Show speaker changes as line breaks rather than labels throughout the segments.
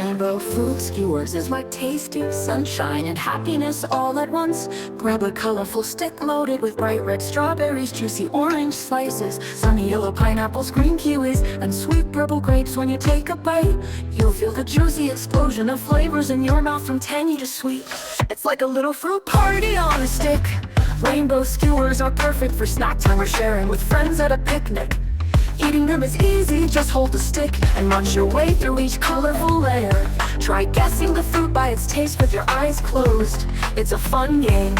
Rainbow fruit skewers is like tasty sunshine and happiness all at once. Grab a colorful stick loaded with bright red strawberries, juicy orange slices, sunny yellow pineapples, green kiwis, and sweet purple grapes. When you take a bite, you'll feel the juicy explosion of flavors in your mouth, from tangy to sweet. It's like a little fruit party on a stick. Rainbow skewers are perfect for snack time or sharing with friends at a picnic. Eating them is easy, just hold the stick and munch your way through each colorful layer. Try guessing the fruit by its taste with your eyes closed. It's a fun game.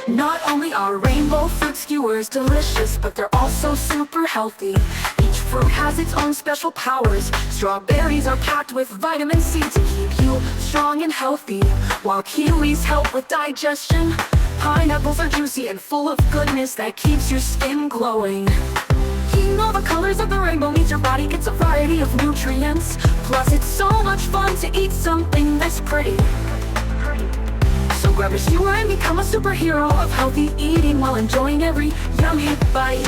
Not only are rainbow fruit skewers delicious, but they're also super healthy. Each fruit has its own special powers. Strawberries are packed with vitamin C to keep you strong and healthy, while kiwis help with digestion. Pineapples are juicy and full of goodness that keeps your skin glowing. All the colors of the rainbow means your body gets a variety of nutrients. Plus it's so much fun to eat something this pretty. So grab a skewer and become a superhero of healthy eating while enjoying every yummy bite.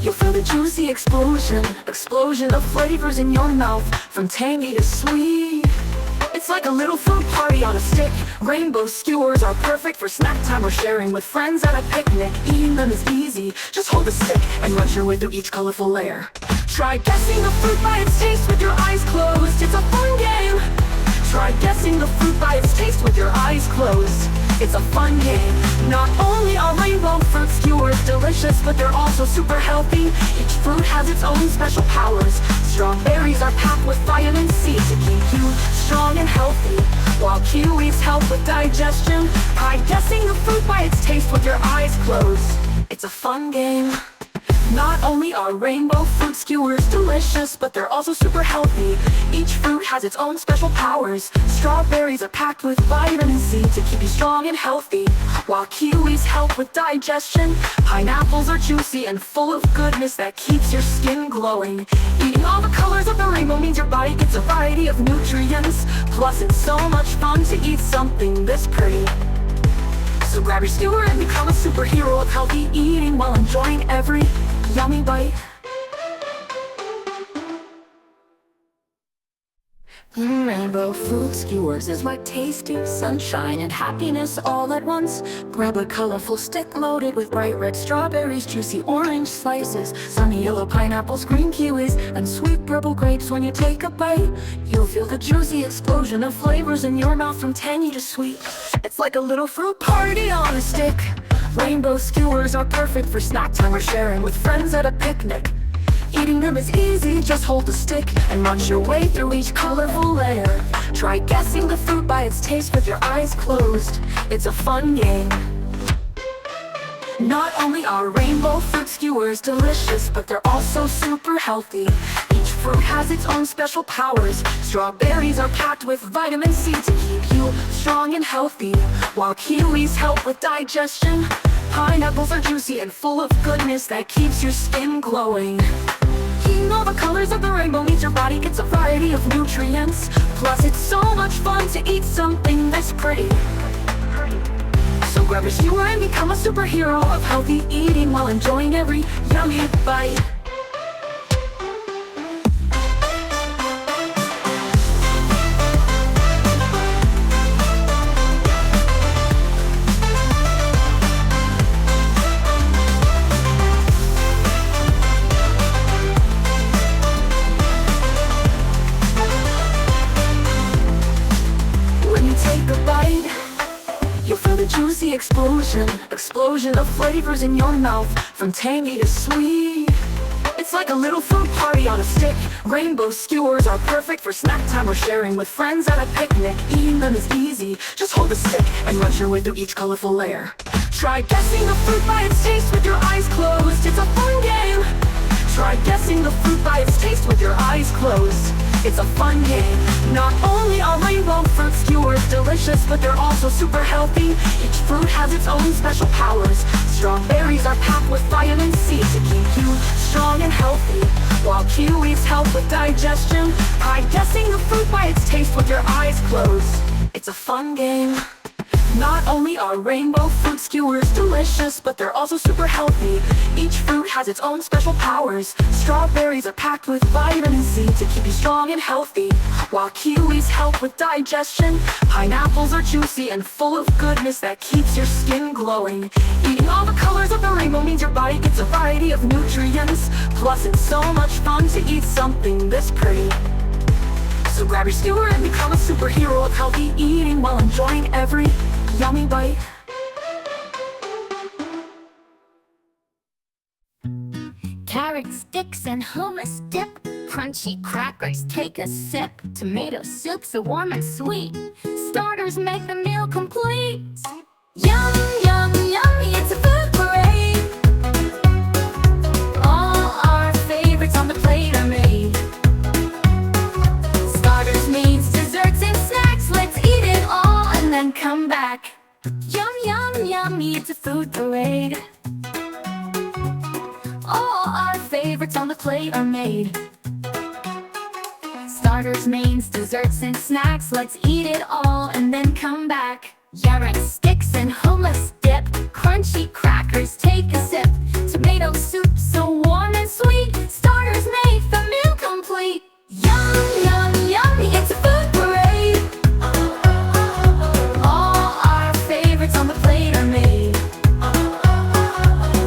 You'll feel the juicy explosion of flavors in your mouth, from tangy to sweet. It's like a little fruit party on a stick. Rainbow skewers are perfect for snack time or sharing with friends at a picnic. Eating them is easy, just hold the stick and munch your way through each colorful layer. Try guessing the fruit by its taste with your eyes closed. It's a fun game. Try guessing the fruit by its taste with your eyes closed. It's a fun game. Not only are rainbow fruit skewers delicious, but they're also super healthy. Each fruit has its own special powers. Strawberries are packed with vitamin C to keep you strong and healthy, while kiwis help with digestion. Try guessing the fruit by its taste with your eyes closed. It's a fun game. Not only are rainbow fruit skewers delicious, but they're also super healthy. Each fruit has its own special powers. Strawberries are packed with vitamin C to keep you strong and healthy, while kiwis help with digestion. Pineapples are juicy and full of goodness that keeps your skin glowing. Eating all the colors of the rainbow means your body gets a variety of nutrients. Plus it's so much fun to eat something this pretty. So grab your skewer and become a superhero of healthy eating while enjoying every yummy bite. Rainbow fruit skewers is like tasty sunshine and happiness all at once. Grab a colorful stick loaded with bright red strawberries, juicy orange slices, sunny yellow pineapples, green kiwis, and sweet purple grapes. When you take a bite, you'll feel the juicy explosion of flavors in your mouth, from tangy to sweet. It's like a little fruit party on a stick. Rainbow skewers are perfect for snack time or sharing with friends at a picnic. Eating them is easy, just hold the stick and munch your way through each colorful layer. Try guessing the fruit by its taste with your eyes closed. It's a fun game. Not only are rainbow fruit skewers delicious, but they're also super healthy. Each fruit has its own special powers. Strawberries are packed with vitamin C to keep you strong and healthy, while kiwis help with digestion. Pineapples are juicy and full of goodness that keeps your skin glowing. Eating all the colors of the rainbow means your body gets a variety of nutrients. Plus it's so much fun to eat something this pretty. So grab your skewer and become a superhero of healthy eating while enjoying every yummy bite. You'll feel the juicy explosion of flavors in your mouth, from tangy to sweet. It's like a little fruit party on a stick. Rainbow skewers are perfect for snack time or sharing with friends at a picnic. Eating them is easy, just hold the stick and munch your way through each colorful layer. Try guessing the fruit by its taste with your eyes closed. It's a fun game. Try guessing the fruit by its taste with your eyes closed. It's a fun game. Not only are rainbow fruit skewers delicious, but they're also super healthy. Each fruit has its own special powers. Strawberries are packed with vitamin C to keep you strong and healthy, while kiwis help with digestion by guessing the fruit by its taste with your eyes closed. It's a fun game. Not only are rainbow fruit skewers delicious, but they're also super healthy. Each fruit has its own special powers. Strawberries are packed with vitamin C to keep you strong and healthy, while kiwis help with digestion. Pineapples are juicy and full of goodness that keeps your skin glowing. Eating all the colors of the rainbow means your body gets a variety of nutrients. Plus, it's so much fun to eat something this pretty. So grab your skewer and become a superhero of healthy eating while enjoying every yummy bite.
Carrot sticks and hummus dip, crunchy crackers take a sip. Tomato soup so warm and sweet, starters make the meal complete. Yum, yum, yummy, it's a food parade. All our favorites on the plate are made. Starters, mains, desserts, and snacks, let's eat it all and then come back. Yum, yum, yummy, it's a food parade. All our favorites on the plate are made. Starters, mains, desserts, and snacks, let's eat it all and then come back. Carrot sticks and hummus dip, crunchy crackers take a sip. Tomato soup so warm and sweet, starters make the meal complete. Yum, yum, yummy, it's a food parade. All our favorites on the plate are made.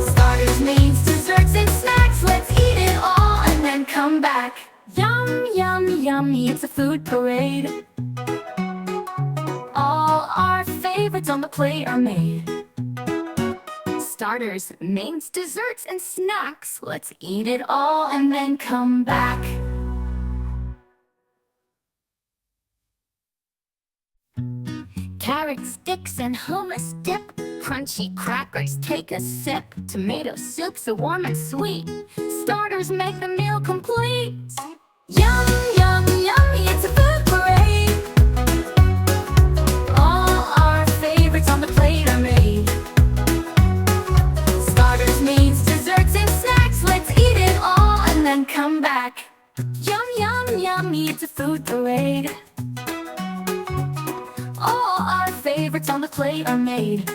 Starters, mains, desserts, and snacks, let's eat it all and then come back. Yum, yum, yummy, it's a food parade. All our favorites on the plate are made. Starters, mains, desserts, and snacks, let's eat it all and then come back. Carrot sticks and hummus dip, crunchy crackers take a sip. Tomato soup so warm and sweet, starters make the meal complete. Yum, yum, yummy, it's a food parade. All our favorites on the plate are made. Starters, mains, desserts, and snacks, let's eat it all and then come back. Yum, yum, yummy, it's a food parade. All our favorites on the plate are made.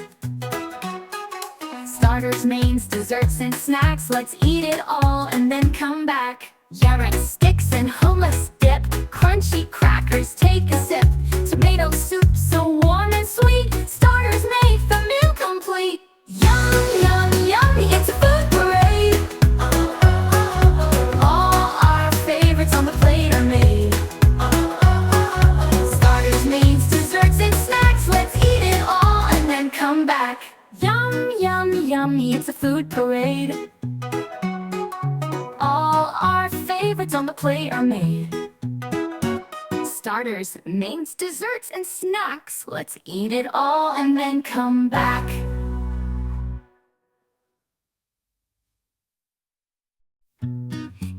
Starters, mains, desserts, and snacks, let's eat it all and then come back. Carrot sticks and hummus dip, crunchy crackers take a sip. Tomato soup so warm and sweet, starters make the meal complete. Yum, yum, yummy, it's a food parade. All our favorites on the plate are made. Starters, mains, desserts, and snacks, let's eat it all and then come back. Yum, yum, yummy, it's a food parade. All our favorites on the plate are made. Starters, mains, desserts, and snacks, let's eat it all and then come back.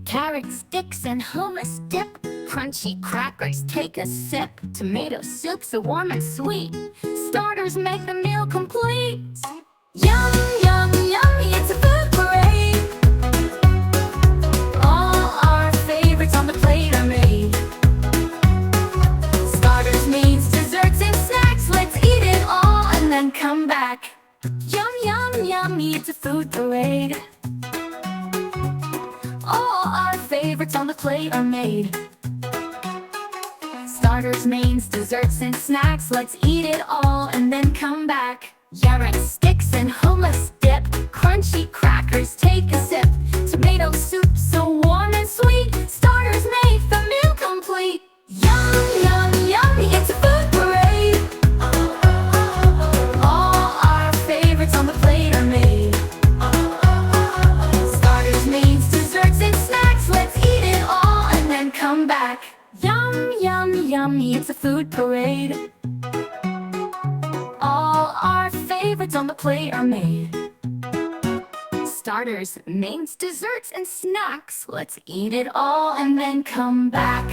Carrot sticks and hummus dip, crunchy crackers take a sip. Tomato soup so warm and sweet, starters make the meal complete. Yum, yum, yummy, it's a food parade. All our favorites on the plate are made. Starters, mains, desserts, and snacks, let's eat it all and then come back. Yum, yum, yummy, it's a food parade. All our favorites on the plate are made. Starters, mains, desserts, and snacks, let's eat it all and then come back. Carrot sticks and hummus dip, crunchy crackers take a sip. Tomato soup so warm and sweet, starters make the meal complete. Yum, yum, yummy, it's a food parade. All our favorites on the plate are made. Starters, mains, desserts, and snacks, let's eat it all and then come back. Yum, yum, yummy, it's a food parade. All our favorites on the plate are made. Starters, mains, desserts, and snacks, let's eat it all and then come back.